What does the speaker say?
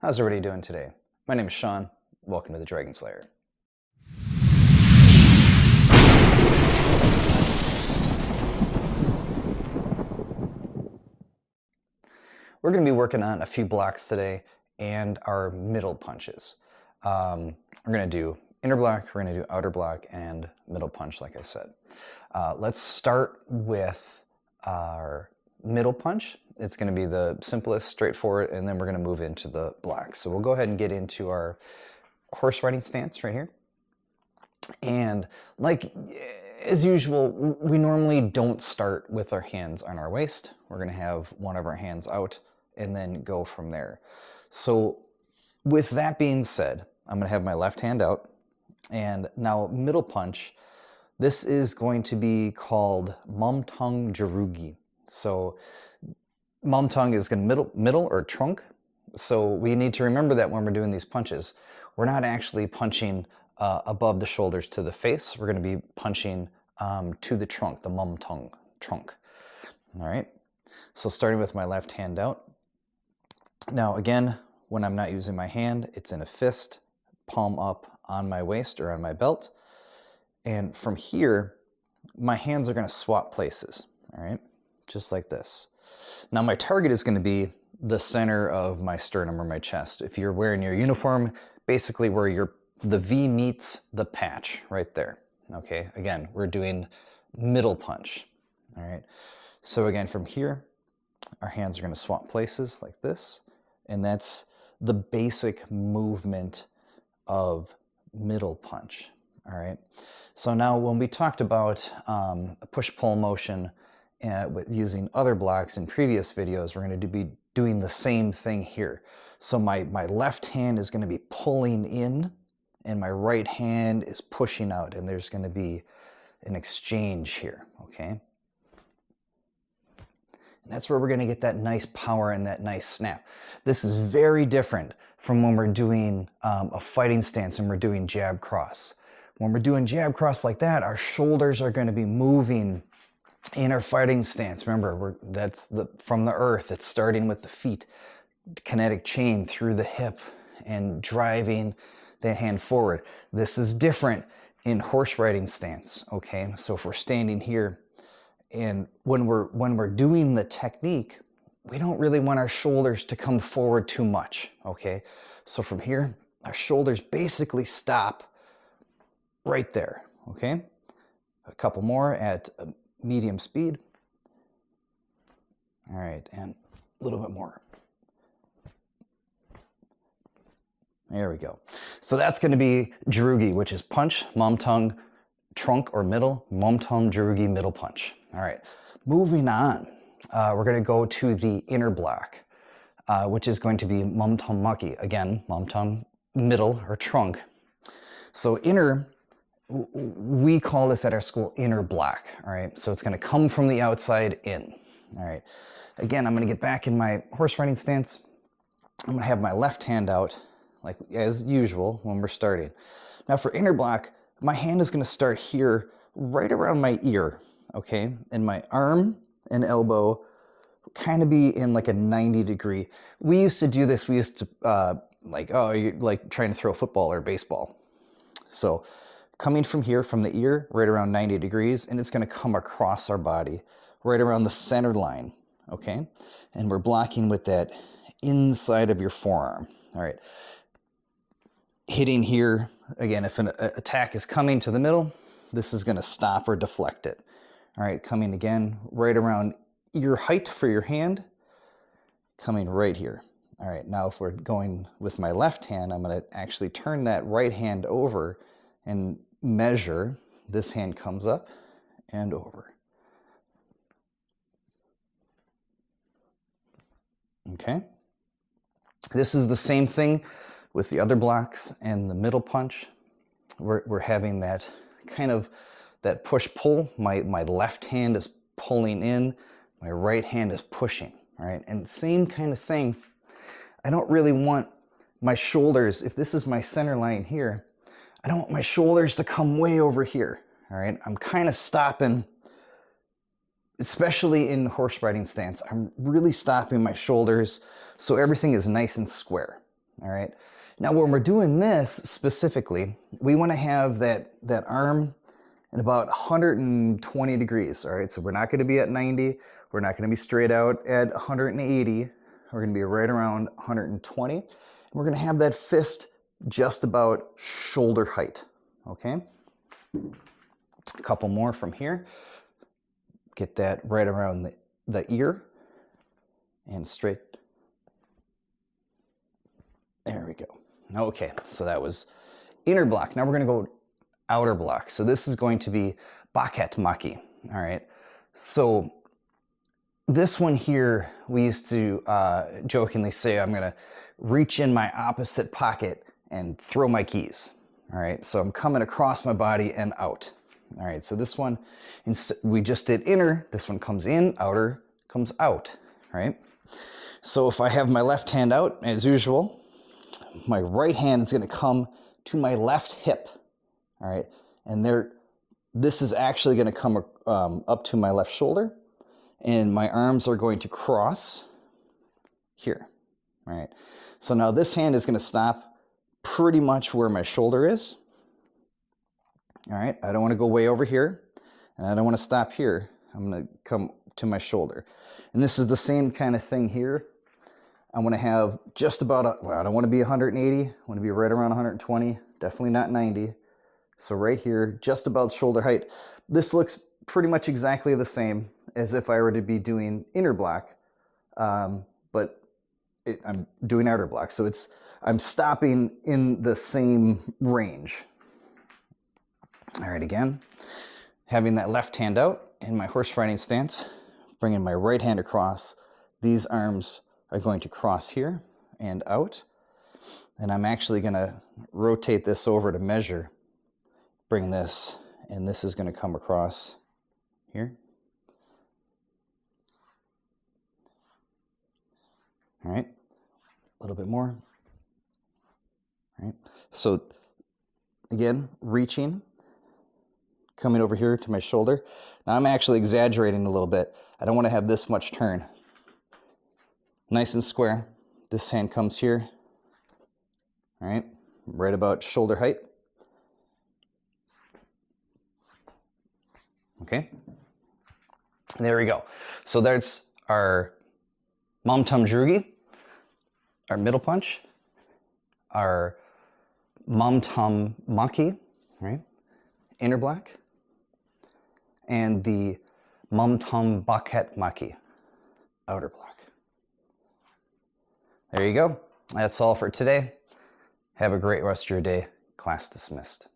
How's everybody doing today? My name is Sean. Welcome to the Dragon Slayer. We're going to be working on a few blocks today and our middle punches. We're going to do inner block, we're going to do outer block, and middle punch, like I said. Let's start with our middle punch. It's going to be the simplest, straightforward, and then we're going to move into the block. So we'll go ahead and get into our horse riding stance right here. And like as usual, we normally don't start with our hands on our waist. We're going to have one of our hands out and then go from there. So with that being said, I'm going to have my left hand out. And now middle punch, this is going to be called momtong-jireugi. So momtong is going to middle or trunk. So we need to remember that when we're doing these punches, we're not actually punching above the shoulders to the face. We're going to be punching to the trunk, the momtong trunk. All right. So starting with my left hand out. Now again, when I'm not using my hand, it's in a fist, palm up on my waist or on my belt. And from here, my hands are going to swap places. All right. Just like this. Now my target is going to be the center of my sternum or my chest. If you're wearing your uniform, basically where the V meets the patch right there. Okay, again, we're doing middle punch. All right, so again, from here, our hands are going to swap places like this, and that's the basic movement of middle punch. All right, so now when we talked about a push-pull motion with using other blocks in previous videos, we're going to be doing the same thing here. So my left hand is going to be pulling in and my right hand is pushing out, and there's going to be an exchange here, okay? And that's where we're going to get that nice power and that nice snap. This is very different from when we're doing a fighting stance and we're doing jab cross. When we're doing jab cross like that, our shoulders are going to be moving in our fighting stance. Remember, that's from the earth. It's starting with the feet, kinetic chain through the hip and driving that hand forward. This is different in horse riding stance, okay? So if we're standing here and when we're doing the technique, we don't really want our shoulders to come forward too much, okay? So from here, our shoulders basically stop right there, okay? A couple more at medium speed. All right, and a little bit more. There we go. So that's going to be jireugi, which is punch, momtong, trunk or middle, momtong-jireugi, middle punch. All right, moving on. We're going to go to the inner block, which is going to be momtong-makgi. Again, momtong, middle or trunk. So inner, we call this at our school inner block. All right, so it's going to come from the outside in. All right, again, I'm going to get back in my horse riding stance. I'm going to have my left hand out, like as usual when we're starting. Now for inner block, my hand is going to start here right around my ear, okay? And my arm and elbow kind of be in like a 90-degree. We used to do this, we used to like, oh, you're like trying to throw a football or baseball. So coming from here, from the ear, right around 90 degrees, and it's going to come across our body, right around the center line, okay? And we're blocking with that inside of your forearm, all right? Hitting here, again, if an attack is coming to the middle, this is going to stop or deflect it. All right, coming again, right around ear height for your hand, coming right here. All right, now if we're going with my left hand, I'm going to actually turn that right hand over and measure. This hand comes up and over. Okay. This is the same thing with the other blocks and the middle punch. We're having that kind of that push-pull. My left hand is pulling in, my right hand is pushing, all right? And same kind of thing. I don't really want my shoulders, if this is my center line here, I don't want my shoulders to come way over here, all right? I'm kind of stopping, especially in horse riding stance, I'm really stopping my shoulders so everything is nice and square, all right? Now, when we're doing this specifically, we want to have that arm at about 120 degrees, all right? So we're not going to be at 90. We're not going to be straight out at 180. We're going to be right around 120. And we're going to have that fist just about shoulder height, okay? A couple more from here. Get that right around the ear and straight. There we go. Okay, so that was inner block. Now we're going to go outer block. So this is going to be bakkat-makgi, all right? So this one here, we used to jokingly say, I'm going to reach in my opposite pocket and throw my keys, all right? So I'm coming across my body and out. All right, so this one, we just did inner, this one comes in, outer comes out, right? So if I have my left hand out, as usual, my right hand is gonna come to my left hip, all right? And this is actually gonna come up to my left shoulder, and my arms are going to cross here, all right? So now this hand is gonna stop pretty much where my shoulder is. All right, I don't want to go way over here, and I don't want to stop here. I'm going to come to my shoulder. And this is the same kind of thing here. I want to have just about, well, I don't want to be 180. I want to be right around 120, definitely not 90. So right here, just about shoulder height. This looks pretty much exactly the same as if I were to be doing inner block, but I'm doing outer block. So I'm stopping in the same range. All right, again, having that left hand out in my horse riding stance, bringing my right hand across. These arms are going to cross here and out. And I'm actually going to rotate this over to measure, bring this, and this is going to come across here. All right, a little bit more. All right, so again, reaching, coming over here to my shoulder. Now I'm actually exaggerating a little bit. I don't want to have this much turn. Nice and square. This hand comes here, all right, right about shoulder height. Okay, there we go. So that's our momtong-jireugi, our middle punch, our momtong-makgi, right, inner block, and the momtong-bakkat-makgi, outer block. There you go. That's all for today. Have a great rest of your day. Class dismissed.